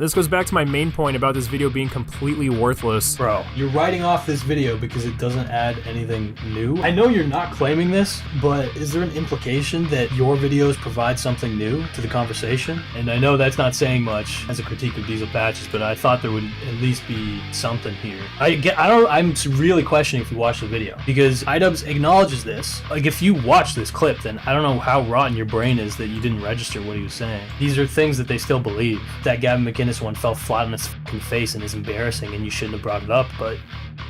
This goes back to my main point about this video being completely worthless. Bro, you're writing off this video because it doesn't add anything new. I know you're not claiming this, but is there an implication that your videos provide something new to the conversation? And I know that's not saying much as a critique of Diesel Patches, but I thought there would at least be something here. I'm really questioning if you watch the video, because iDubbbz acknowledges this. Like, if you watch this clip, then I don't know how rotten your brain is that you didn't register what he was saying. These are things that they still believe. That Gavin McInnes one fell flat on its fucking face and is embarrassing, and you shouldn't have brought it up. But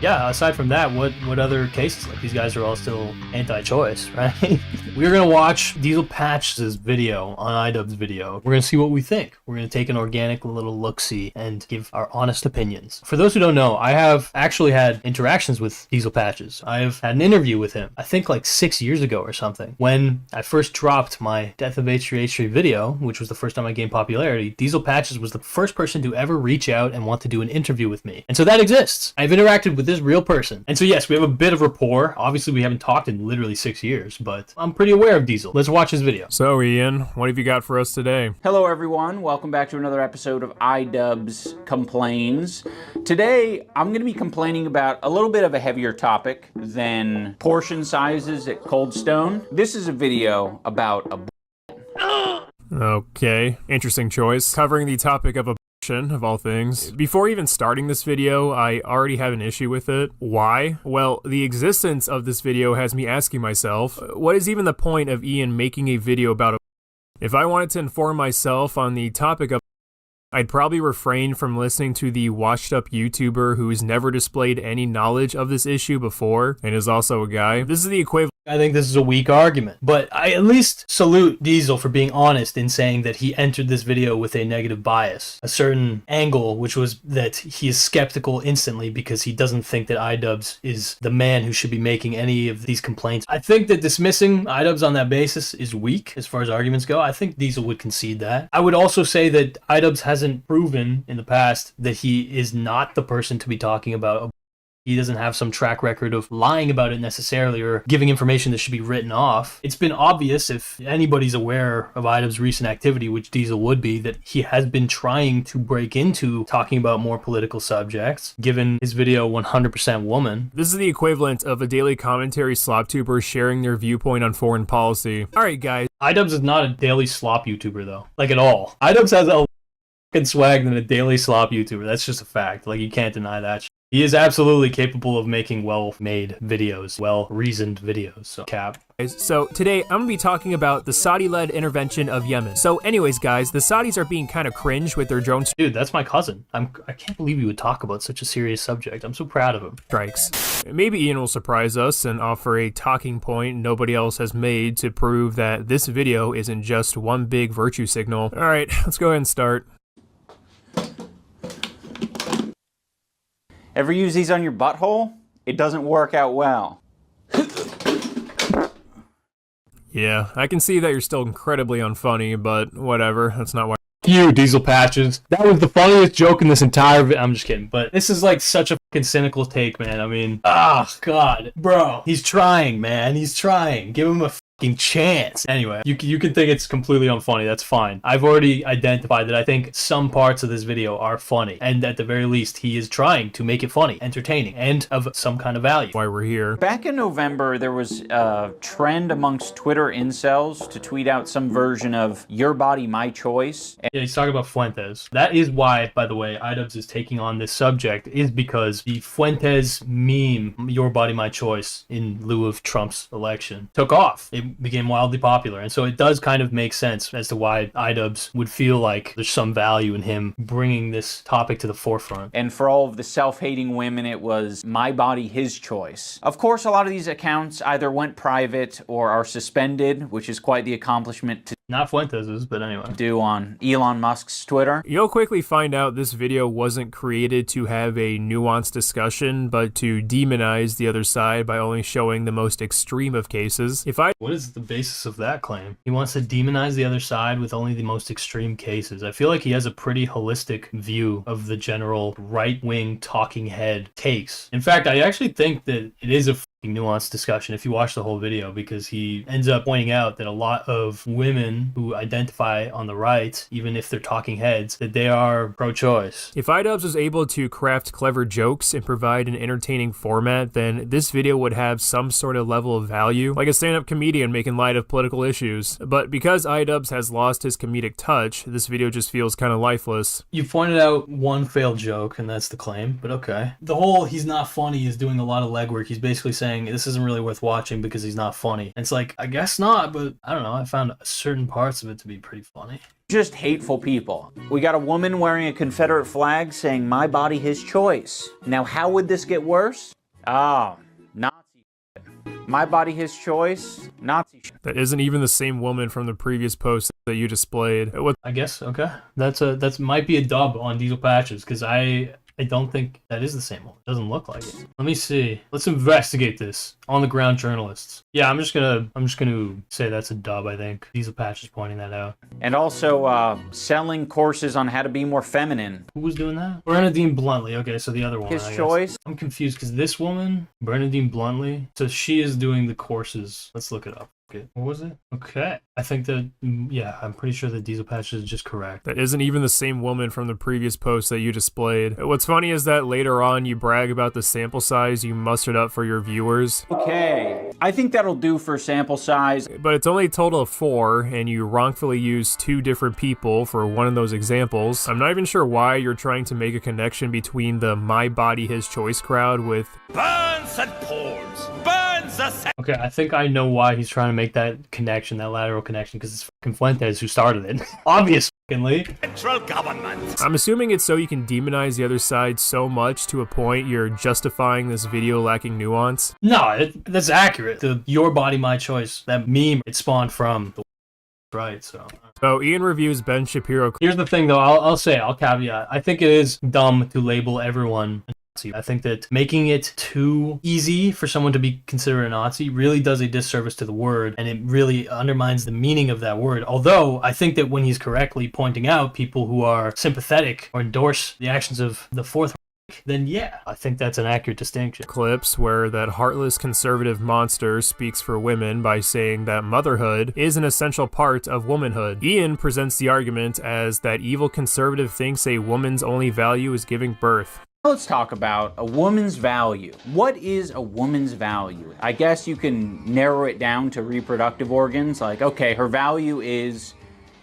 yeah, aside from that, what other cases? Like, these guys are all still anti-choice, right? We're gonna watch Diesel Patches' video on iDubbbz video. We're gonna see what we think. We're gonna take an organic little look-see and give our honest opinions. For those who don't know, I have actually had interactions with Diesel Patches. I have had an interview with him, I think like 6 years ago or something. When I first dropped my Death of H3H3 video, which was the first time I gained popularity, Diesel Patches was the first person to ever reach out and want to do an interview with me. And so that exists. I've interacted with this real person. And so yes, we have a bit of rapport. Obviously, we haven't talked in literally 6 years, but I'm pretty aware of Diesel. Let's watch his video. So Ian, what have you got for us today? Hello everyone, welcome back to another episode of iDubbbz Complains. Today, I'm going to be complaining about a little bit of a heavier topic than portion sizes at Cold Stone. This is a video about a Okay, interesting choice. Covering the topic of abortion, of all things. Before even starting this video, I already have an issue with it. Why? Well, the existence of this video has me asking myself, what is even the point of Ian making a video about abortion? If I wanted to inform myself on the topic of, I'd probably refrain from listening to the washed up YouTuber who's never displayed any knowledge of this issue before and is also a guy. This is the equivalent. I think this is a weak argument, but I at least salute Diesel for being honest in saying that he entered this video with a negative bias, a certain angle, which was that he is skeptical instantly because he doesn't think that iDubbbz is the man who should be making any of these complaints. I think that dismissing iDubbbz on that basis is weak as far as arguments go. I think Diesel would concede that. I would also say that iDubbbz hasn't proven in the past that he is not the person to be talking about. He doesn't have some track record of lying about it necessarily or giving information that should be written off. It's been obvious, if anybody's aware of iDubbbz's recent activity, which Diesel would be, that he has been trying to break into talking about more political subjects, given his video 100% Woman. This is the equivalent of a daily commentary sloptuber sharing their viewpoint on foreign policy. Alright guys. iDubbbz is not a daily slop YouTuber though. Like at all. iDubbbz has a fucking swag than a daily slop YouTuber. That's just a fact. Like, you can't deny that shit. He is absolutely capable of making well-made videos, well-reasoned videos, so cap. So today I'm gonna be talking about the Saudi-led intervention of Yemen. So anyways guys, the Saudis are being kind of cringe with their drone Dude, that's my cousin. I can't believe you would talk about such a serious subject. I'm so proud of him. strikes. Maybe Ian will surprise us and offer a talking point nobody else has made to prove that this video isn't just one big virtue signal. Alright, let's go ahead and start. Ever use these on your butthole? It doesn't work out well. Yeah, I can see that you're still incredibly unfunny, but whatever, that's not why. You, Diesel Patches. That was the funniest joke in this entire video. I'm just kidding, but this is like such a fucking cynical take, man. I mean, God. Bro, he's trying, man. He's trying. Give him a fucking chance. Anyway, you can think it's completely unfunny. That's fine. I've already identified that I think some parts of this video are funny, and at the very least, he is trying to make it funny, entertaining, and of some kind of value. Why we're here. Back in November, there was a trend amongst Twitter incels to tweet out some version of "Your Body, My Choice." Yeah, he's talking about Fuentes. That is why, by the way, iDubbbz is taking on this subject, is because the Fuentes meme, "Your Body, My Choice," in lieu of Trump's election, took off. It became wildly popular, and so it does kind of make sense as to why iDubbbz would feel like there's some value in him bringing this topic to the forefront. And for all of the self-hating women, it was "My Body, His Choice." Of course, a lot of these accounts either went private or are suspended, which is quite the accomplishment to Not Fuentes's, but anyway. do on Elon Musk's Twitter. You'll quickly find out this video wasn't created to have a nuanced discussion, but to demonize the other side by only showing the most extreme of cases. What is the basis of that claim? He wants to demonize the other side with only the most extreme cases. I feel like he has a pretty holistic view of the general right-wing talking head takes. In fact, I actually think that it is a nuanced discussion if you watch the whole video, because he ends up pointing out that a lot of women who identify on the right, even if they're talking heads, that they are pro-choice. If iDubbbz was able to craft clever jokes and provide an entertaining format, then this video would have some sort of level of value, like a stand-up comedian making light of political issues. But because iDubbbz has lost his comedic touch, this video just feels kind of lifeless. You pointed out one failed joke, and that's the claim, but okay. The whole he's not funny is doing a lot of legwork. He's basically saying this isn't really worth watching because he's not funny. And it's like, I guess not, but I don't know. I found certain parts of it to be pretty funny. Just hateful people. We got a woman wearing a Confederate flag saying, "My body, his choice." Now, how would this get worse? Oh, Nazi shit. My body, his choice, Nazi shit. That isn't even the same woman from the previous post that you displayed. I guess, okay. That's might be a dub on Diesel Patches, because I don't think that is the same one. It doesn't look like it. Let me see. Let's investigate this. On the ground journalists. Yeah, I'm just gonna say that's a dub, I think. Diesel Patch is pointing that out. And also selling courses on how to be more feminine. Who was doing that? Bernadine Bluntly. Okay, so the other one. His choice. I'm confused because this woman, Bernadine Bluntly, so she is doing the courses. Let's look it up. Okay. What was it? Okay. I think that, yeah, I'm pretty sure that Diesel Patch is just correct. That isn't even the same woman from the previous post that you displayed. What's funny is that later on you brag about the sample size you mustered up for your viewers. Okay. I think that'll do for sample size. But it's only a total of 4, and you wrongfully used 2 different people for one of those examples. I'm not even sure why you're trying to make a connection between the My Body His Choice crowd with burns and pours, burns the Okay, I think I know why he's trying to make that connection, that lateral connection, because it's fucking Fuentes who started it. Obviously. central government. I'm assuming it's so you can demonize the other side so much to a point you're justifying this video lacking nuance. No, that's accurate. The Your Body, My Choice, that meme, it spawned from the right, so Ian reviews Ben Shapiro. Here's the thing, though. I'll caveat. I think it is dumb to label everyone a Nazi. I think that making it too easy for someone to be considered a Nazi really does a disservice to the word, and it really undermines the meaning of that word. Although, I think that when he's correctly pointing out people who are sympathetic or endorse the actions of the Fourth, then yeah, I think that's an accurate distinction. Clips where that heartless conservative monster speaks for women by saying that motherhood is an essential part of womanhood. Ian presents the argument as that evil conservative thinks a woman's only value is giving birth. Let's talk about a woman's value. What is a woman's value? I guess you can narrow it down to reproductive organs. Like, okay, her value is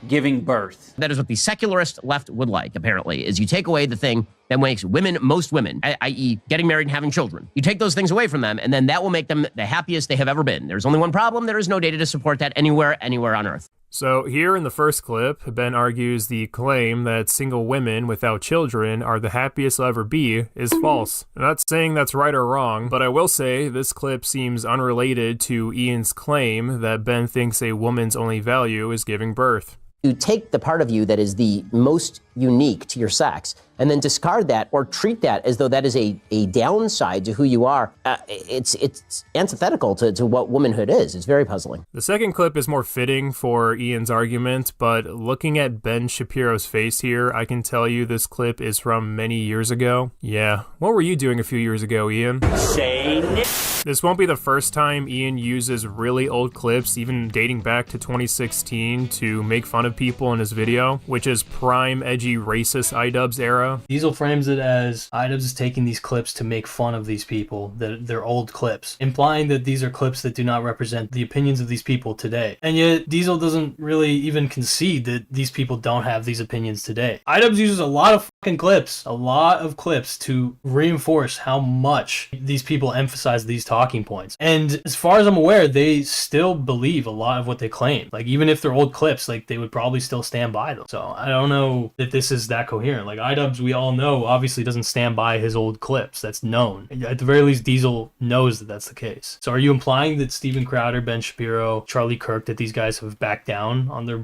giving birth. That is what the secularist left would like, apparently, is you take away the thing that makes women most women, i.e. getting married and having children. You take those things away from them, and then that will make them the happiest they have ever been. There's only one problem. There is no data to support that anywhere on Earth. So here in the first clip, Ben argues the claim that single women without children are the happiest they'll ever be is false. I'm not saying that's right or wrong, but I will say this clip seems unrelated to Ian's claim that Ben thinks a woman's only value is giving birth. You take the part of you that is the most unique to your sex and then discard that or treat that as though that is a downside to who you are. It's antithetical to what womanhood is. It's very puzzling. The second clip is more fitting for Ian's argument, but looking at Ben Shapiro's face here, I can tell you this clip is from many years ago. Yeah, what were you doing a few years ago, Ian? This won't be the first time Ian uses really old clips, even dating back to 2016, to make fun of people in his video, which is prime edgy racist iDubbbz era. Diesel frames it as iDubbbz is taking these clips to make fun of these people, that they're old clips, implying that these are clips that do not represent the opinions of these people today. And yet, Diesel doesn't really even concede that these people don't have these opinions today. iDubbbz uses a lot of fucking clips, to reinforce how much these people emphasize these talking points. And as far as I'm aware, they still believe a lot of what they claim. Like, even if they're old clips, like, they would probably still stand by them. So I don't know that this is that coherent. Like, iDubbbz, we all know, obviously doesn't stand by his old clips. That's known. At the very least, Diesel knows that that's the case. So are you implying that Steven Crowder, Ben Shapiro, Charlie Kirk, that these guys have backed down on their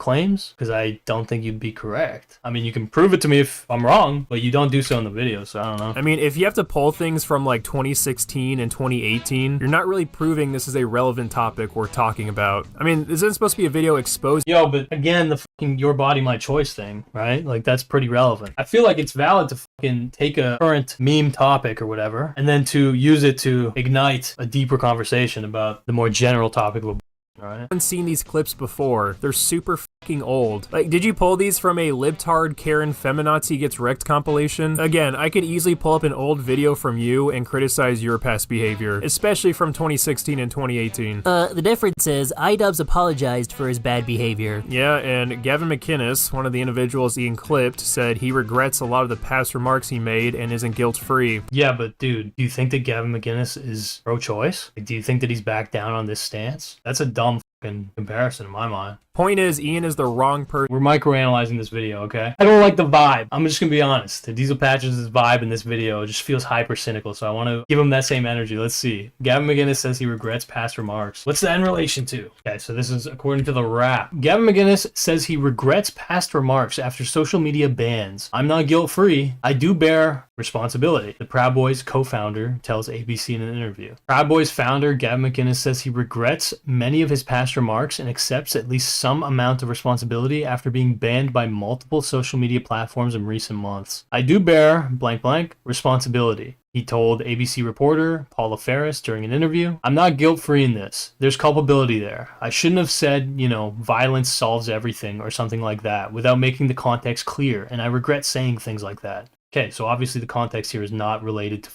claims because I don't think you'd be correct. I mean, you can prove it to me if I'm wrong, but you don't do so in the video, so I don't know. I mean, if you have to pull things from like 2016 and 2018, you're not really proving this is a relevant topic we're talking about. I mean, this isn't supposed to be a video exposed. Yo, but again, the fucking your body, my choice thing, right? Like, that's pretty relevant. I feel like it's valid to fucking take a current meme topic or whatever, and then to use it to ignite a deeper conversation about the more general topic of right? I haven't seen these clips before. They're super fucking old. Like, did you pull these from a libtard Karen feminazi gets wrecked compilation? Again, I could easily pull up an old video from you and criticize your past behavior, especially from 2016 and 2018. The difference is iDubbbz apologized for his bad behavior. Yeah, and Gavin McInnes, one of the individuals Ian clipped, said he regrets a lot of the past remarks he made and isn't guilt-free. Yeah, but dude, do you think that Gavin McInnes is pro-choice? Like, do you think that he's back down on this stance? That's a dumb fucking comparison in my mind. Point is, Ian is the wrong person. We're microanalyzing this video, okay? I don't like the vibe. I'm just gonna be honest. The Diesel Patches' vibe in this video just feels hyper cynical, so I want to give him that same energy. Let's see. Gavin McInnes says he regrets past remarks. What's that in relation to? Okay, so this is according to the Wrap. Gavin McInnes says he regrets past remarks after social media bans. I'm not guilt-free. I do bear responsibility. The Proud Boys co-founder tells ABC in an interview. Proud Boys founder Gavin McInnes says he regrets many of his past remarks and accepts at least some amount of responsibility after being banned by multiple social media platforms in recent months. I do bear blank blank responsibility, he told ABC reporter Paula Ferris during an interview. I'm not guilt-free in this. There's culpability there. I shouldn't have said, violence solves everything or something like that without making the context clear, and I regret saying things like that. Okay, so obviously the context here is not related to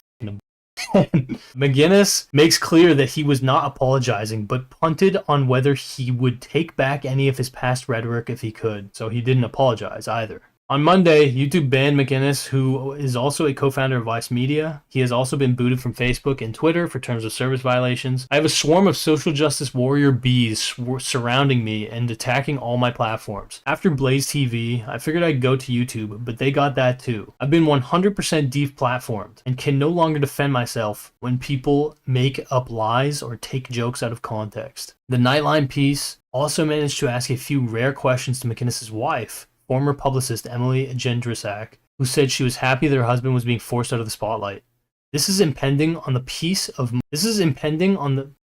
McInnes makes clear that he was not apologizing, but punted on whether he would take back any of his past rhetoric if he could, so he didn't apologize either. On Monday, YouTube banned McInnes, who is also a co-founder of Vice Media. He has also been booted from Facebook and Twitter for terms of service violations. I have a swarm of social justice warrior bees surrounding me and attacking all my platforms. After Blaze TV, I figured I'd go to YouTube, but they got that too. I've been 100% deplatformed and can no longer defend myself when people make up lies or take jokes out of context. The Nightline piece also managed to ask a few rare questions to McInnes' wife, former publicist Emily Jendrisak, who said she was happy that her husband was being forced out of the spotlight. This is impending on the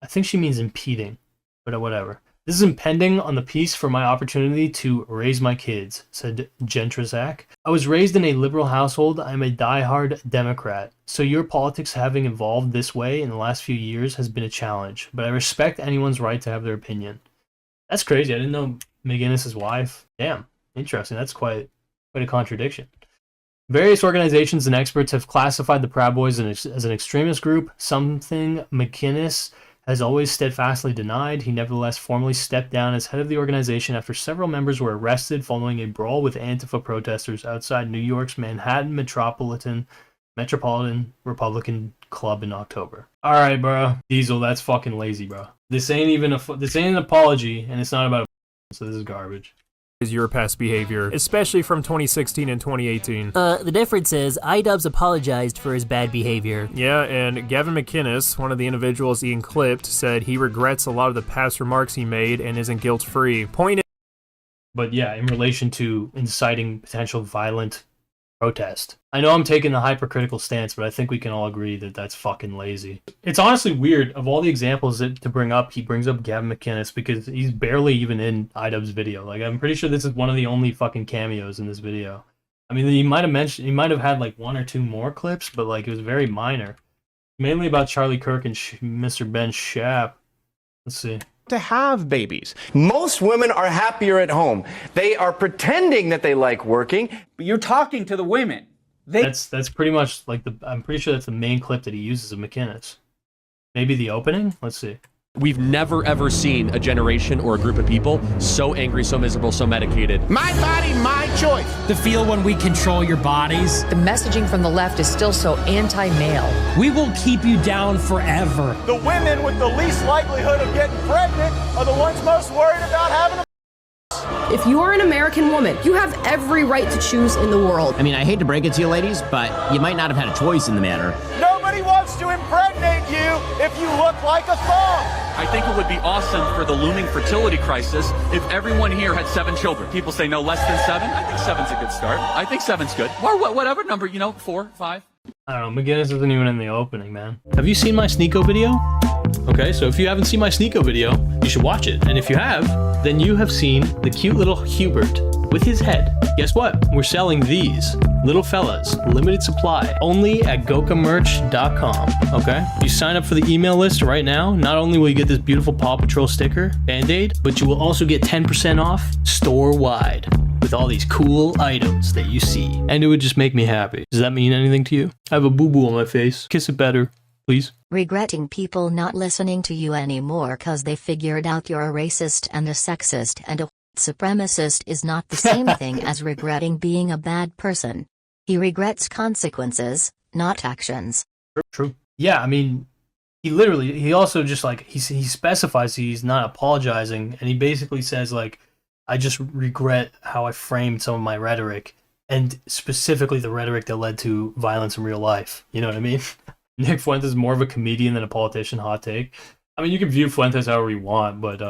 I think she means impeding, but whatever. This is impending on the piece for my opportunity to raise my kids, said Jendrisak. I was raised in a liberal household. I'm a diehard Democrat. So your politics having evolved this way in the last few years has been a challenge, but I respect anyone's right to have their opinion. That's crazy. I didn't know McInnes' wife. Damn. Interesting. That's quite a contradiction. Various organizations and experts have classified the Proud Boys as an extremist group, something McInnes has always steadfastly denied. He nevertheless formally stepped down as head of the organization after several members were arrested following a brawl with Antifa protesters outside New York's Manhattan Metropolitan Republican Club in October. All right, bro. Diesel, that's fucking lazy, bro. This ain't an apology, and it's not about so this is garbage. Is your past behavior, especially from 2016 and 2018. The difference is iDubbbz apologized for his bad behavior. Yeah, and Gavin McInnes, one of the individuals Ian clipped, said he regrets a lot of the past remarks he made and isn't guilt-free. But yeah, in relation to inciting potential violent protest. I know I'm taking the hypercritical stance, but I think we can all agree that that's fucking lazy. It's honestly weird. Of all the examples to bring up, he brings up Gavin McInnes because he's barely even in iDubbbz video. Like, I'm pretty sure this is one of the only fucking cameos in this video. I mean, he might have had like one or two more clips, but like it was very minor. Mainly about Charlie Kirk and Mr. Ben Shap. Let's see. To have babies. Most women are happier at home. They are pretending that they like working. But you're talking to the women. That's pretty much like I'm pretty sure that's the main clip that he uses of McInnes. Maybe the opening? Let's see. We've never ever seen a generation or a group of people so angry, so miserable, so medicated. My body, my choice. The feel when we control your bodies. The messaging from the left is still so anti-male. We will keep you down forever. The women with the least likelihood of getting pregnant are the ones most worried about having a If you are an American woman, you have every right to choose in the world. I mean, I hate to break it to you ladies, but you might not have had a choice in the matter. Nobody wants to to impregnate you if you look like a thong. I think it would be awesome for the looming fertility crisis if everyone here had 7 children. People say no less than 7. I think 7's a good start. I think 7's good. Or whatever number, 4, 5. I don't know, McGinnis isn't even in the opening, man. Have you seen my Sneeko video? Okay, so if you haven't seen my Sneeko video, you should watch it. And if you have, then you have seen the cute little Hubert with his head. Guess what? We're selling these little fellas, limited supply, only at gokamerch.com, okay? You sign up for the email list right now, not only will you get this beautiful Paw Patrol sticker, Band-Aid, but you will also get 10% off store-wide with all these cool items that you see. And it would just make me happy. Does that mean anything to you? I have a boo-boo on my face. Kiss it better, please. Regretting people not listening to you anymore cause they figured out you're a racist and a sexist and a supremacist is not the same thing as regretting being a bad person. He regrets consequences, not actions. True. Yeah, I mean, he also just like, he specifies he's not apologizing, and he basically says like, I just regret how I framed some of my rhetoric, and specifically the rhetoric that led to violence in real life. You know what I mean? Nick Fuentes is more of a comedian than a politician, hot take. I mean, you can view Fuentes however you want, but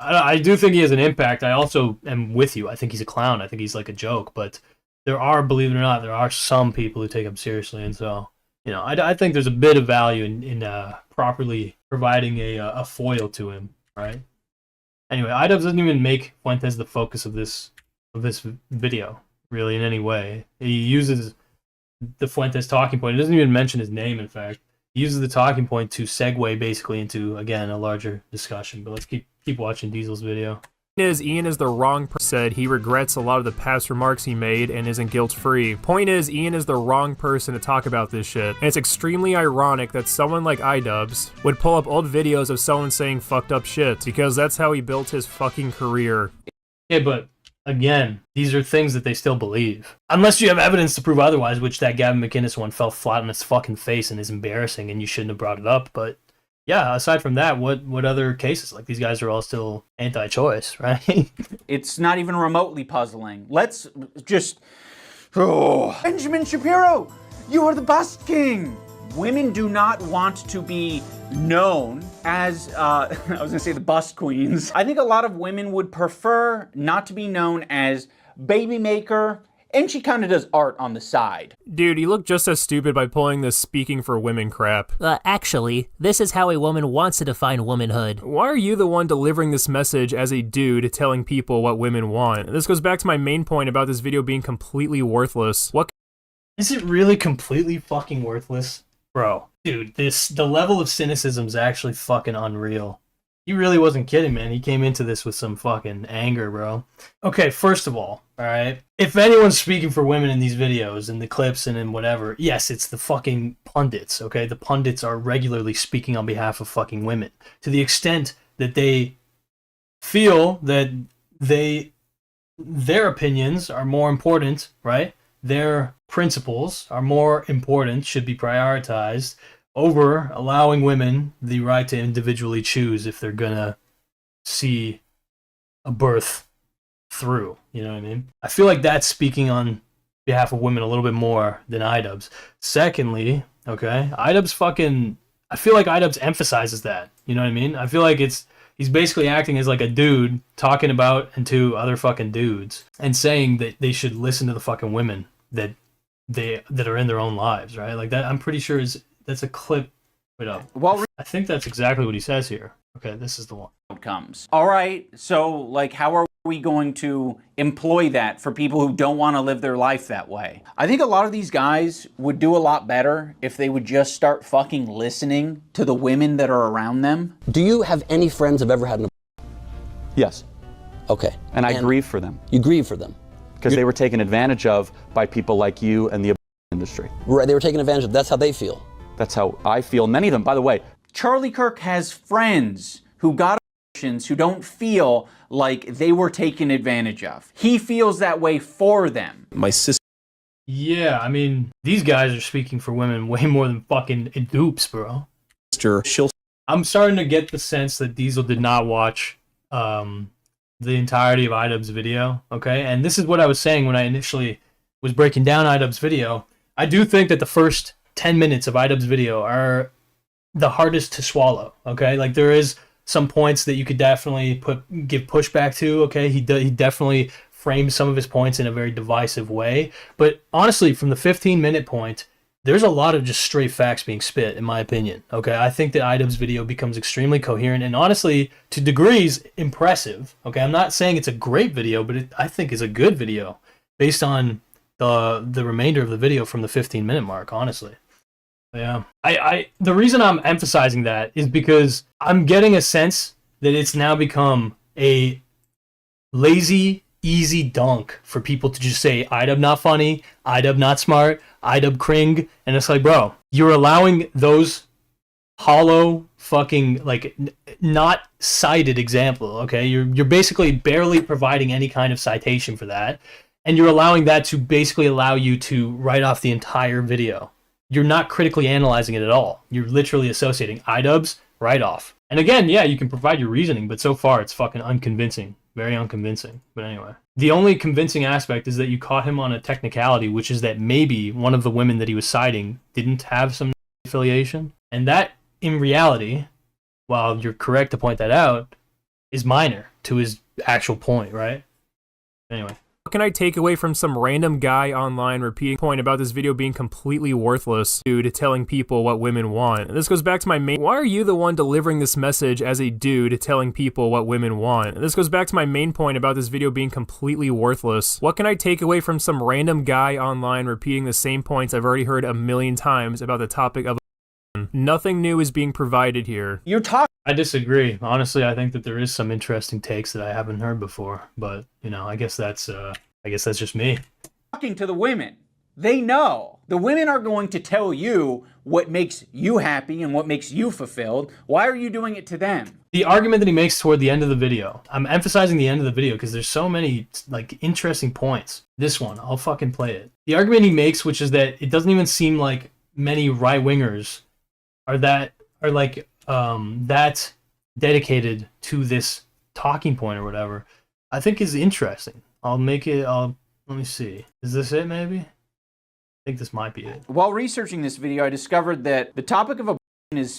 I do think he has an impact. I also am with you. I think he's a clown. I think he's like a joke, but there are, believe it or not, there are some people who take him seriously, and so, I think there's a bit of value in properly providing a foil to him, right? Anyway, iDubbbz doesn't even make Fuentes the focus of this video, really, in any way. He uses the Fuentes talking point. He doesn't even mention his name, in fact. He uses the talking point to segue basically into, again, a larger discussion. But let's keep watching Diesel's video. Ian is the wrong person. Said he regrets a lot of the past remarks he made and isn't guilt-free. Point is, Ian is the wrong person to talk about this shit. And it's extremely ironic that someone like iDubbbz would pull up old videos of someone saying fucked up shit, because that's how he built his fucking career. Yeah, but again, these are things that they still believe. Unless you have evidence to prove otherwise, which that Gavin McInnes one fell flat on its fucking face and is embarrassing and you shouldn't have brought it up, but yeah, aside from that, what other cases? Like, these guys are all still anti-choice, right? It's not even remotely puzzling. Let's just... Benjamin Shapiro, you are the bust king. Women do not want to be known as, I was gonna say the bust queens. I think a lot of women would prefer not to be known as baby maker, and she kind of does art on the side. Dude, you look just as stupid by pulling this speaking for women crap. Actually, this is how a woman wants to define womanhood. Why are you the one delivering this message as a dude telling people what women want? This goes back to my main point about this video being completely worthless. What is it really completely fucking worthless? Bro, dude, the level of cynicism is actually fucking unreal. He really wasn't kidding, man. He came into this with some fucking anger, bro. Okay, first of all right? If anyone's speaking for women in these videos, in the clips and in whatever, yes, it's the fucking pundits, okay? The pundits are regularly speaking on behalf of fucking women. To the extent that they feel that their opinions are more important, right? Their principles are more important, should be prioritized over allowing women the right to individually choose if they're gonna see a birth through, you know what I mean? I feel like that's speaking on behalf of women a little bit more than iDubbbz. Secondly, okay, I feel like iDubbbz emphasizes that, you know what I mean? I feel like he's basically acting as like a dude talking about and to other fucking dudes and saying that they should listen to the fucking women that are in their own lives, right? Like that, I'm pretty sure that's a clip. Wait up. Well, I think that's exactly what he says here. Okay, this is the one. Outcomes. All right, so like how are we going to employ that for people who don't want to live their life that way? I think a lot of these guys would do a lot better if they would just start fucking listening to the women that are around them. Do you have any friends who've ever had an abortion? Yes. Okay. And I grieve for them. You grieve for them? Because they were taken advantage of by people like you and the abortion industry. Right, they were taken advantage of. That's how they feel. That's how I feel. Many of them, by the way. Charlie Kirk has friends who got abortions who don't feel like they were taken advantage of. He feels that way for them. My sister. Yeah, I mean, these guys are speaking for women way more than fucking iDubbbz, bro. I'm starting to get the sense that Diesel did not watch the entirety of iDubbbz video, okay? And this is what I was saying when I initially was breaking down iDubbbz video. I do think that the first 10 minutes of iDubbbz video are the hardest to swallow, okay? Like, there is some points that you could definitely give pushback to, okay? He definitely frames some of his points in a very divisive way. But honestly, from the 15-minute point, there's a lot of just straight facts being spit, in my opinion, okay? I think that iDubbbz video becomes extremely coherent and honestly, to degrees, impressive, okay? I'm not saying it's a great video, but I think it's a good video based on the remainder of the video from the 15-minute mark, honestly. Yeah. The reason I'm emphasizing that is because I'm getting a sense that it's now become a lazy, easy dunk for people to just say iDubbbz not funny, iDubbbz not smart, iDubbbz cring, and it's like, bro, you're allowing those hollow fucking, like, not cited example, okay? You're basically barely providing any kind of citation for that, and you're allowing that to basically allow you to write off the entire video. You're not critically analyzing it at all. You're literally associating iDubbbz, write off. And again, yeah, you can provide your reasoning, but so far it's fucking unconvincing. Very unconvincing. But anyway. The only convincing aspect is that you caught him on a technicality, which is that maybe one of the women that he was citing didn't have some affiliation. And that, in reality, while you're correct to point that out, is minor to his actual point, right? Anyway. What can I take away from some random guy online repeating point about this video being completely worthless dude telling people what women want? And this goes back to my main, why are you the one delivering this message as a dude telling people what women want? And this goes back to my main point about this video being completely worthless. What can I take away from some random guy online repeating the same points I've already heard a million times about the topic of nothing new is being provided here. You're talking. I disagree. Honestly, I think that there is some interesting takes that I haven't heard before, but you know, I guess that's just me. Talking to the women. They know. The women are going to tell you what makes you happy and what makes you fulfilled. Why are you doing it to them? The argument that he makes toward the end of the video, I'm emphasizing the end of the video because there's so many like interesting points. This one, I'll fucking play it. The argument he makes, which is that it doesn't even seem like many right-wingers are that dedicated to this talking point or whatever, I think is interesting. Let me see. Is this it maybe? I think this might be it. While researching this video, I discovered that the topic of abortion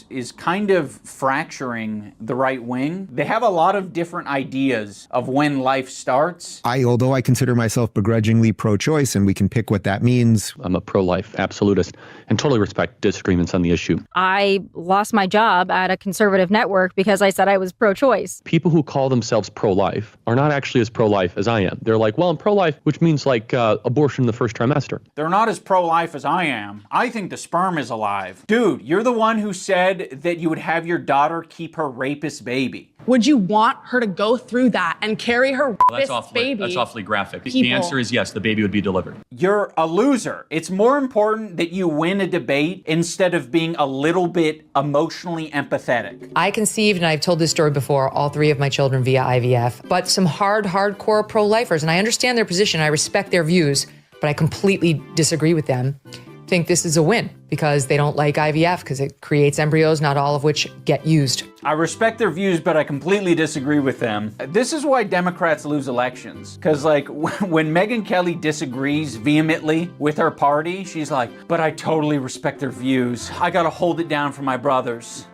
is kind of fracturing the right wing. They have a lot of different ideas of when life starts. Although I consider myself begrudgingly pro-choice, and we can pick what that means. I'm a pro-life absolutist and totally respect disagreements on the issue. I lost my job at a conservative network because I said I was pro-choice. People who call themselves pro-life are not actually as pro-life as I am. They're like, well, I'm pro-life, which means like abortion in the first trimester. They're not as pro-life as I am. I think the sperm is alive. Dude, you're the one who said that you would have your daughter keep her rapist baby. Would you want her to go through that and carry her rapist baby? That's awfully graphic. The answer is yes, the baby would be delivered. You're a loser. It's more important that you win a debate instead of being a little bit emotionally empathetic. I conceived, and I've told this story before, all 3 of my children via IVF, but some hardcore pro-lifers, and I understand their position, I respect their views, but I completely disagree with them. Think this is a win because they don't like IVF because it creates embryos, not all of which get used. I respect their views, but I completely disagree with them. This is why Democrats lose elections. Because like when Megyn Kelly disagrees vehemently with her party, she's like, but I totally respect their views. I gotta hold it down for my brothers.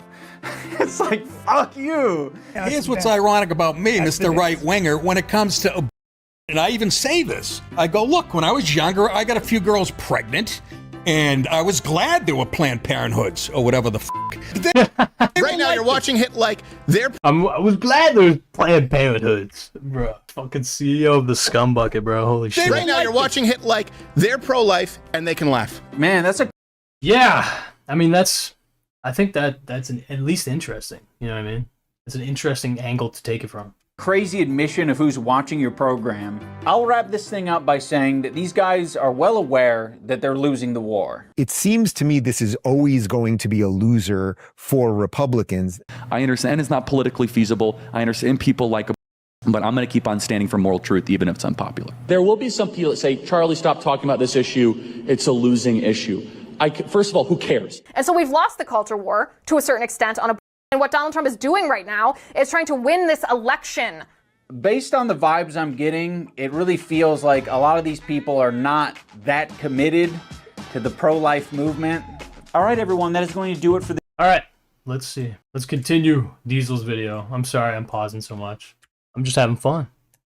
It's like, fuck you. Here's what's ironic about me, Mr. Right-Winger, when it comes to, and I even say this, I go, look, when I was younger, I got a few girls pregnant, and I was glad there were Planned Parenthoods or whatever the Right now, you're watching hit like they're. I was glad there was Planned Parenthoods, bro. Fucking CEO of the scum bucket, bro. Holy shit. Right now, you're watching hit like they're pro-life and they can laugh. Man, that's a. Yeah, I mean I think that's at least interesting. You know what I mean? It's an interesting angle to take it from. Crazy admission of who's watching your program. I'll wrap this thing up by saying that these guys are well aware that they're losing the war. It seems to me this is always going to be a loser for Republicans. I understand it's not politically feasible. I understand people like but I'm going to keep on standing for moral truth, even if it's unpopular. There will be some people that say, Charlie, stop talking about this issue. It's a losing issue. First of all, who cares? And so we've lost the culture war to a certain extent on a. And what Donald Trump is doing right now is trying to win this election. Based on the vibes I'm getting, it really feels like a lot of these people are not that committed to the pro-life movement. All right, everyone, that is going to do it for the... All right, let's see. Let's continue Diesel's video. I'm sorry I'm pausing so much. I'm just having fun.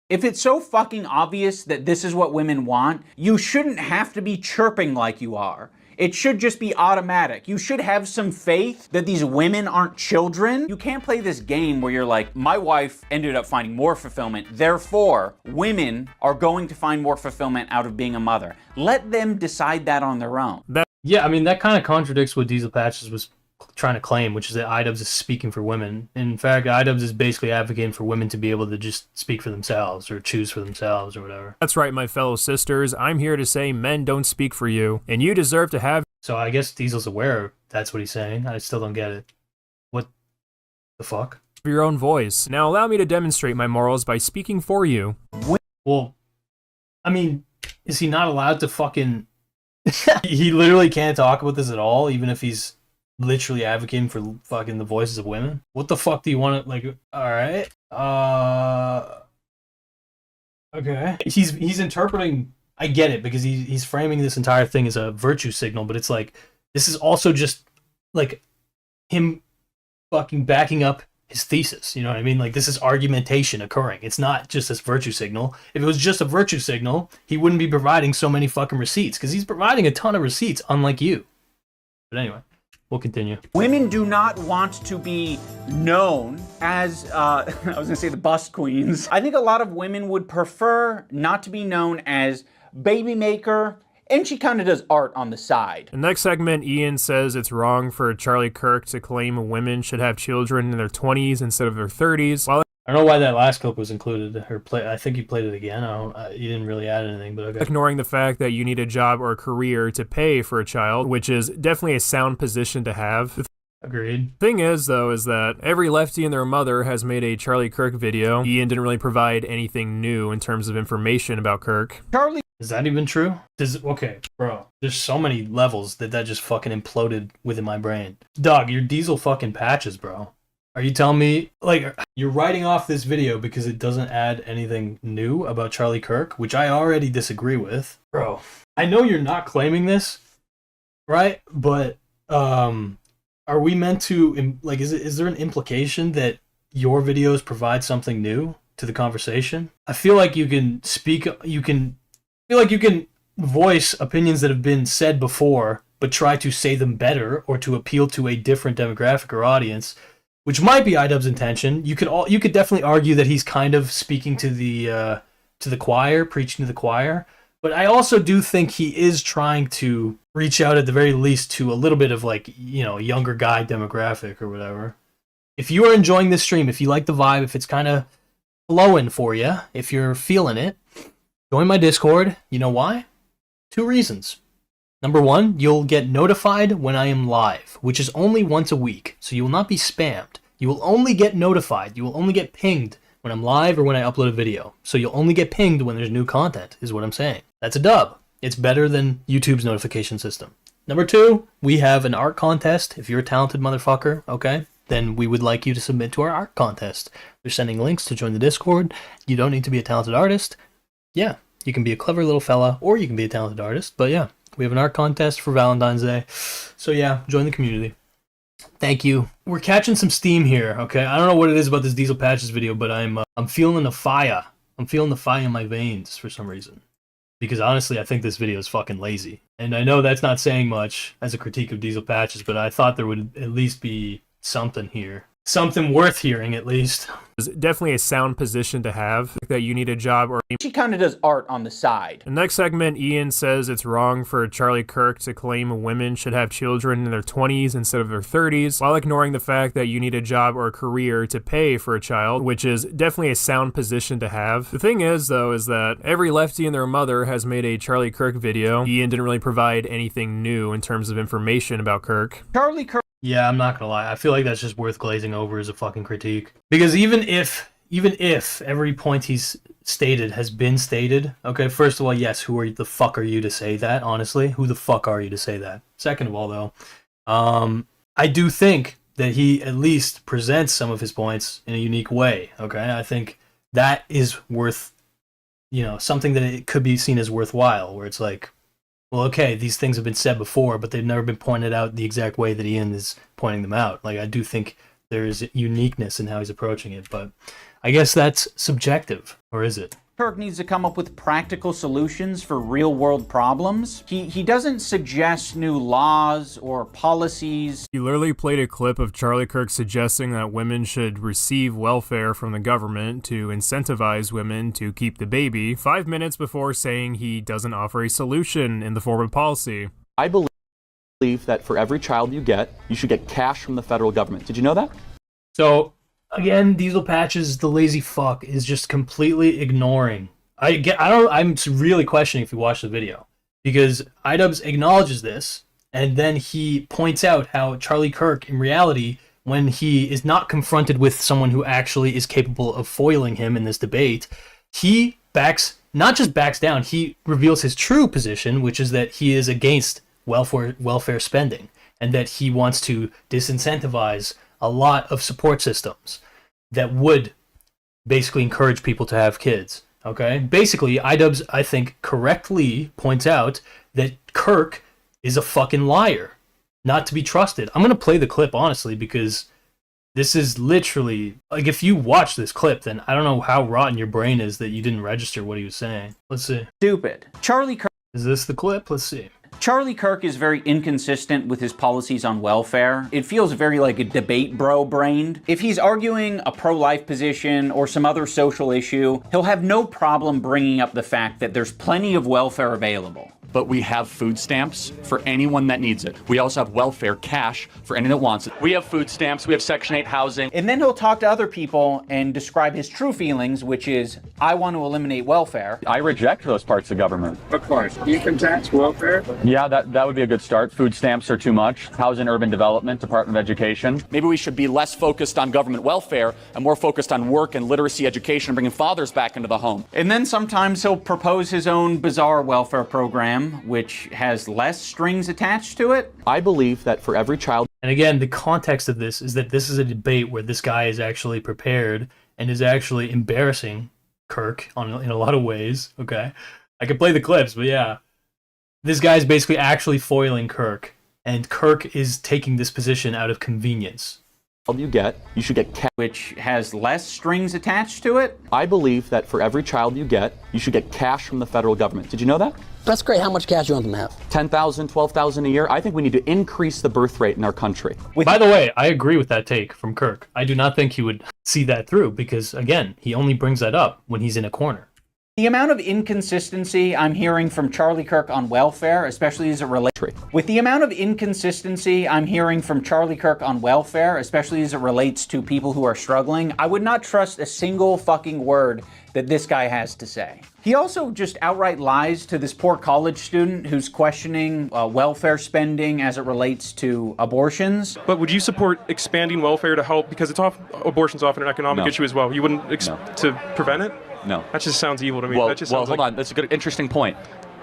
If it's so fucking obvious that this is what women want, you shouldn't have to be chirping like you are. It should just be automatic. You should have some faith that these women aren't children. You can't play this game where you're like, my wife ended up finding more fulfillment, therefore women are going to find more fulfillment out of being a mother. Let them decide that on their own. Yeah, I mean, that kind of contradicts what Diesel Patches was trying to claim, which is that iDubbbz is speaking for women. In fact, iDubbbz is basically advocating for women to be able to just speak for themselves or choose for themselves or whatever. That's right, my fellow sisters. I'm here to say men don't speak for you, and you deserve to have... So I guess Diesel's aware that's what he's saying. I still don't get it. What the fuck? ...your own voice. Now allow me to demonstrate my morals by speaking for you. Well, I mean, is he not allowed to fucking... He literally can't talk about this at all, even if he's literally advocating for fucking the voices of women? What the fuck do you want to, like, alright? Okay. He's interpreting, I get it, because he's framing this entire thing as a virtue signal, but it's like, this is also just, like, him fucking backing up his thesis, you know what I mean? Like, this is argumentation occurring. It's not just this virtue signal. If it was just a virtue signal, he wouldn't be providing so many fucking receipts, because he's providing a ton of receipts, unlike you. But anyway. We'll continue. Women do not want to be known as, I was gonna say the bust queens. I think a lot of women would prefer not to be known as baby maker, and she kind of does art on the side. The next segment, Ian says it's wrong for Charlie Kirk to claim women should have children in their 20s instead of their 30s. While I don't know why that last clip was included. I think you played it again. You didn't really add anything, but okay. Ignoring the fact that you need a job or a career to pay for a child, which is definitely a sound position to have. Agreed. Thing is, though, is that every lefty and their mother has made a Charlie Kirk video. Ian didn't really provide anything new in terms of information about Kirk. Charlie, is that even true? Okay, bro. There's so many levels that just fucking imploded within my brain. Dog, you're Diesel fucking Patches, bro. Are you telling me, like, you're writing off this video because it doesn't add anything new about Charlie Kirk, which I already disagree with? Bro, I know you're not claiming this, right? But, are we meant to, like, is there an implication that your videos provide something new to the conversation? I feel like you can voice opinions that have been said before, but try to say them better or to appeal to a different demographic or audience, which might be iDubbbz's intention. You could definitely argue that he's kind of speaking to the choir, preaching to the choir. But I also do think he is trying to reach out at the very least to a little bit of, like, you know, younger guy demographic or whatever. If you are enjoying this stream, if you like the vibe, if it's kind of flowing for you, if you're feeling it, join my Discord. You know why? 2 reasons. Number 1, you'll get notified when I am live, which is only once a week, so you will not be spammed. You will only get notified. You will only get pinged when I'm live or when I upload a video. So you'll only get pinged when there's new content, is what I'm saying. That's a dub. It's better than YouTube's notification system. Number 2, we have an art contest. If you're a talented motherfucker, okay, then we would like you to submit to our art contest. We're sending links to join the Discord. You don't need to be a talented artist. Yeah, you can be a clever little fella, or you can be a talented artist, but yeah. We have an art contest for Valentine's Day. So yeah, join the community. Thank you. We're catching some steam here, okay? I don't know what it is about this Diesel Patches video, but I'm feeling the fire. I'm feeling the fire in my veins for some reason. Because honestly, I think this video is fucking lazy. And I know that's not saying much as a critique of Diesel Patches, but I thought there would at least be something here. Something worth hearing, at least. It's definitely a sound position to have, that you need a job or... She kind of does art on the side. The next segment, Ian says it's wrong for Charlie Kirk to claim women should have children in their 20s instead of their 30s, while ignoring the fact that you need a job or a career to pay for a child, which is definitely a sound position to have. The thing is, though, is that every lefty and their mother has made a Charlie Kirk video. Ian didn't really provide anything new in terms of information about Kirk. Charlie Kirk. Yeah, I'm not gonna lie. I feel like that's just worth glazing over as a fucking critique. Because even if every point he's stated has been stated, okay, first of all, yes, the fuck are you to say that, honestly? Who the fuck are you to say that? Second of all, though, I do think that he at least presents some of his points in a unique way, okay? I think that is worth, you know, something that it could be seen as worthwhile, where it's like, well, okay, these things have been said before, but they've never been pointed out the exact way that Ian is pointing them out. Like, I do think there's uniqueness in how he's approaching it, but I guess that's subjective, or is it? Kirk needs to come up with practical solutions for real-world problems. He doesn't suggest new laws or policies. He literally played a clip of Charlie Kirk suggesting that women should receive welfare from the government to incentivize women to keep the baby, 5 minutes before saying he doesn't offer a solution in the form of policy. I believe that for every child you get, you should get cash from the federal government. Did you know that? So, again, Diesel Patches, the lazy fuck, is just completely ignoring. I'm really questioning if you watch the video, because iDubbbz acknowledges this, and then he points out how Charlie Kirk, in reality, when he is not confronted with someone who actually is capable of foiling him in this debate, he not just backs down, he reveals his true position, which is that he is against welfare spending, and that he wants to disincentivize a lot of support systems that would basically encourage people to have kids. Okay? Basically, iDubbbz, I think, correctly points out that Kirk is a fucking liar, not to be trusted. I'm going to play the clip, honestly, because this is literally, like, if you watch this clip, then I don't know how rotten your brain is that you didn't register what he was saying. Let's see. Stupid. Charlie Kirk. Is this the clip? Let's see. Charlie Kirk is very inconsistent with his policies on welfare. It feels very like a debate bro-brained. If he's arguing a pro-life position or some other social issue, he'll have no problem bringing up the fact that there's plenty of welfare available. But we have food stamps for anyone that needs it. We also have welfare cash for anyone that wants it. We have food stamps, we have Section 8 housing. And then he'll talk to other people and describe his true feelings, which is, I want to eliminate welfare. I reject those parts of government. Of course. Income tax, welfare? Yeah, that would be a good start. Food stamps are too much. Housing, Urban Development, Department of Education. Maybe we should be less focused on government welfare and more focused on work and literacy education and bringing fathers back into the home. And then sometimes he'll propose his own bizarre welfare program, which has less strings attached to it. I believe that for every child... And again, the context of this is that this is a debate where this guy is actually prepared and is actually embarrassing Kirk in a lot of ways, okay? I could play the clips, but yeah. This guy's basically actually foiling Kirk, and Kirk is taking this position out of convenience. You get, you should get cash. Which has less strings attached to it. I believe that for every child you get, you should get cash from the federal government. Did you know that? That's great. How much cash do you want them to have? $10,000, $12,000 a year. I think we need to increase the birth rate in our country. By the way, I agree with that take from Kirk. I do not think he would see that through because, again, he only brings that up when he's in a corner. The amount of inconsistency I'm hearing from Charlie Kirk on welfare, especially as it relates... With the amount of inconsistency I'm hearing from Charlie Kirk on welfare, especially as it relates to people who are struggling, I would not trust a single fucking word that this guy has to say. He also just outright lies to this poor college student who's questioning welfare spending as it relates to abortions. But would you support expanding welfare to help, because abortion's often an economic issue as well, you wouldn't to prevent it? No. That just sounds evil to me. Well, that just sounds hold on. That's a good, interesting point.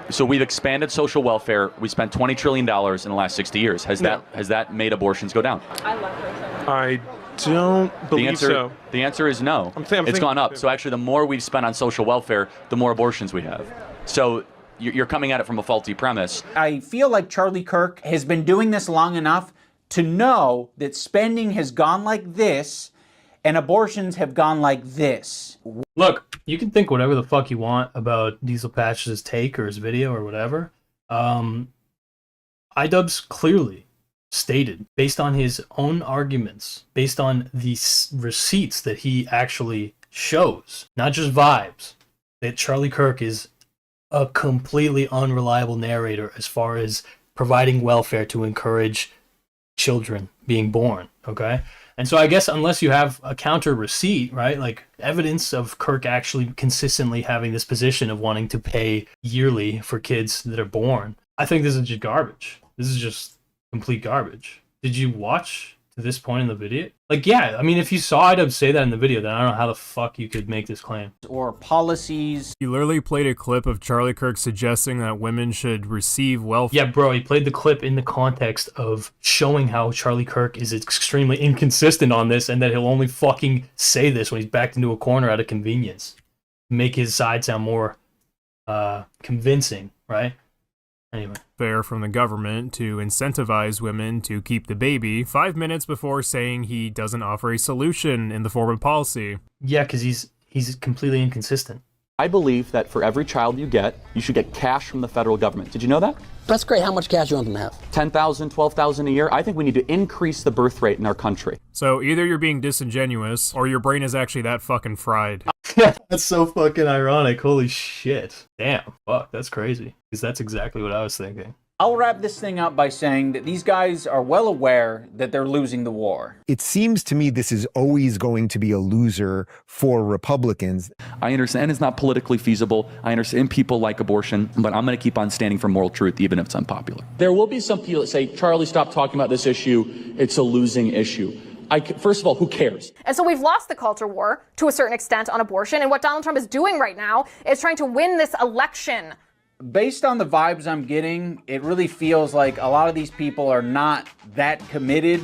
So we've expanded social welfare. We spent $20 trillion in the last 60 years. Has that made abortions go down? I love her. I don't believe so. The answer is no. It's gone up. So actually, the more we've spent on social welfare, the more abortions we have. So you're coming at it from a faulty premise. I feel like Charlie Kirk has been doing this long enough to know that spending has gone like this and abortions have gone like this. Look, you can think whatever the fuck you want about Diesel Patch's take or his video or whatever. iDubbbz clearly stated, based on his own arguments, based on the receipts that he actually shows, not just vibes, that Charlie Kirk is a completely unreliable narrator as far as providing welfare to encourage children being born, okay? And so I guess unless you have a counter receipt, right, like evidence of Kirk actually consistently having this position of wanting to pay yearly for kids that are born, I think this is just garbage. This is just complete garbage. Did you watch to this point in the video? Like, yeah, I mean, if you saw iDubbbz say that in the video, then I don't know how the fuck you could make this claim. Or policies. He literally played a clip of Charlie Kirk suggesting that women should receive welfare. Yeah, bro, he played the clip in the context of showing how Charlie Kirk is extremely inconsistent on this and that he'll only fucking say this when he's backed into a corner out of convenience. Make his side sound more convincing, right? Anyway. Fair from the government to incentivize women to keep the baby 5 minutes before saying he doesn't offer a solution in the form of policy. Yeah, because he's completely inconsistent. I believe that for every child you get, you should get cash from the federal government. Did you know that? That's great. How much cash you want them to have? 10,000, 12,000 a year. I think we need to increase the birth rate in our country. So either you're being disingenuous or your brain is actually that fucking fried. That's so fucking ironic. Holy shit. Damn. Fuck, that's crazy. Because that's exactly what I was thinking. I'll wrap this thing up by saying that these guys are well aware that they're losing the war. It seems to me this is always going to be a loser for Republicans. I understand it's not politically feasible. I understand people like abortion, but I'm going to keep on standing for moral truth, even if it's unpopular. There will be some people that say, Charlie, stop talking about this issue. It's a losing issue. First of all, who cares? And so we've lost the culture war to a certain extent on abortion. And what Donald Trump is doing right now is trying to win this election. Based on the vibes I'm getting, it really feels like a lot of these people are not that committed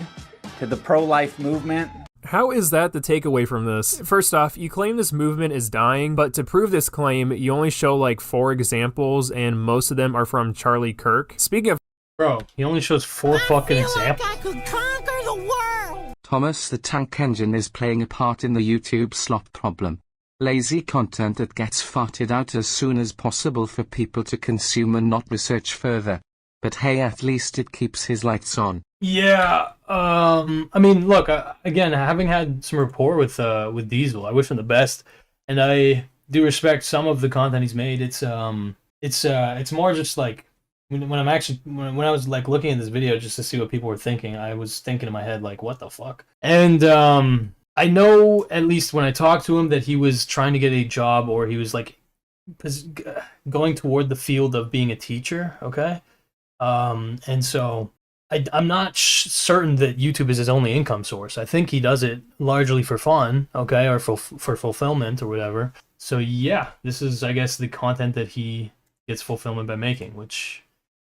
to the pro-life movement. How is that the takeaway from this? First off, you claim this movement is dying, but to prove this claim, you only show like 4 examples, and most of them are from Charlie Kirk. Speaking of... Bro, he only shows 4 fucking examples. I could conquer the world! Thomas the Tank Engine is playing a part in the YouTube slop problem. Lazy content that gets farted out as soon as possible for people to consume and not research further. But hey, at least it keeps his lights on. Yeah, I mean, look, again, having had some rapport with Diesel, I wish him the best, and I do respect some of the content he's made. It's more just like when I was like looking at this video just to see what people were thinking, I was thinking in my head like, what the fuck? And I know, at least when I talked to him, that he was trying to get a job, or he was like going toward the field of being a teacher, okay? And so I'm not certain that YouTube is his only income source. I think he does it largely for fun, okay, or for fulfillment or whatever. So yeah, this is, I guess, the content that he gets fulfillment by making, which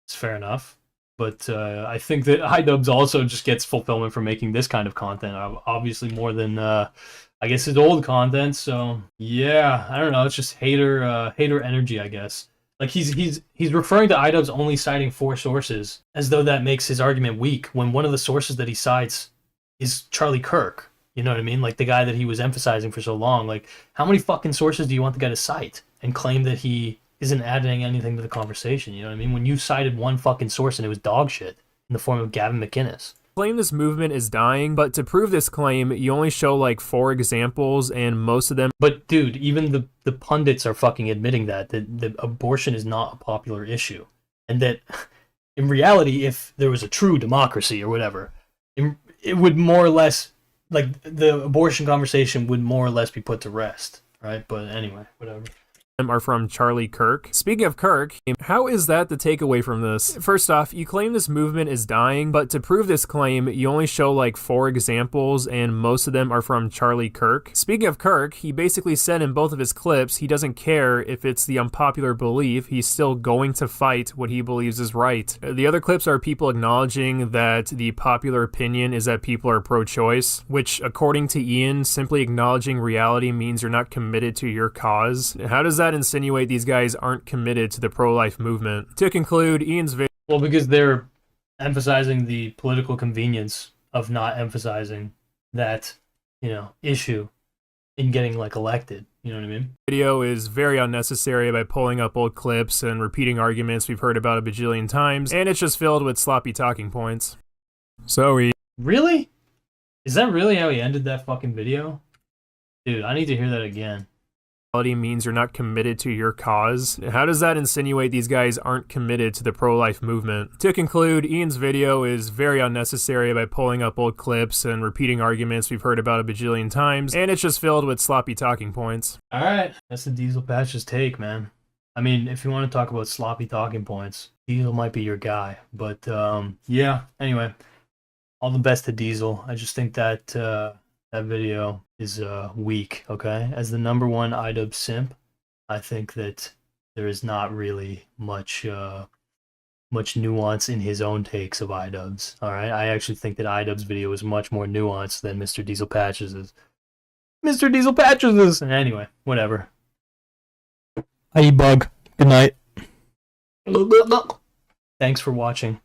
is fair enough. But I think that iDubbbz also just gets fulfillment from making this kind of content, obviously more than, I guess, his old content. So yeah, I don't know. It's just hater energy, I guess. Like he's referring to iDubbbz only citing 4 sources, as though that makes his argument weak, when one of the sources that he cites is Charlie Kirk. You know what I mean? Like the guy that he was emphasizing for so long. Like, how many fucking sources do you want the guy to cite and claim that he isn't adding anything to the conversation? You know what I mean? When you cited one fucking source and it was dog shit in the form of Gavin McInnes. Claim this movement is dying, but to prove this claim, you only show like 4 examples, and most of them... But dude, even the pundits are fucking admitting that abortion is not a popular issue. And that, in reality, if there was a true democracy or whatever, it would more or less, like, the abortion conversation would more or less be put to rest, right? But anyway, whatever. Are from Charlie Kirk. Speaking of Kirk, how is that the takeaway from this? First off, you claim this movement is dying, but to prove this claim, you only show like 4 examples, and most of them are from Charlie Kirk. Speaking of Kirk, he basically said in both of his clips he doesn't care if it's the unpopular belief, he's still going to fight what he believes is right. The other clips are people acknowledging that the popular opinion is that people are pro-choice, which according to Ian, simply acknowledging reality means you're not committed to your cause. How does that insinuate these guys aren't committed to the pro-life movement? To conclude, Ian's video... Well, because they're emphasizing the political convenience of not emphasizing that, you know, issue in getting, like, elected. You know what I mean? Video is very unnecessary by pulling up old clips and repeating arguments we've heard about a bajillion times, and it's just filled with sloppy talking points. So he... Really? Is that really how he ended that fucking video? Dude, I need to hear that again. Means you're not committed to your cause. How does that insinuate these guys aren't committed to the pro-life movement? To conclude, Ian's video is very unnecessary by pulling up old clips and repeating arguments we've heard about a bajillion times, and it's just filled with sloppy talking points. Alright, that's the Diesel Patch's take, man. I mean, if you want to talk about sloppy talking points, Diesel might be your guy. But, yeah, anyway, all the best to Diesel. I just think that, that video is weak, okay? As the #1 iDubbbz simp, I think that there is not really much nuance in his own takes of iDubbbz, alright? I actually think that iDubbbz video is much more nuanced than Mr. Diesel Patch's. Mr. Diesel Patch's! Anyway, whatever. iDubbbz. Good night. Thanks for watching.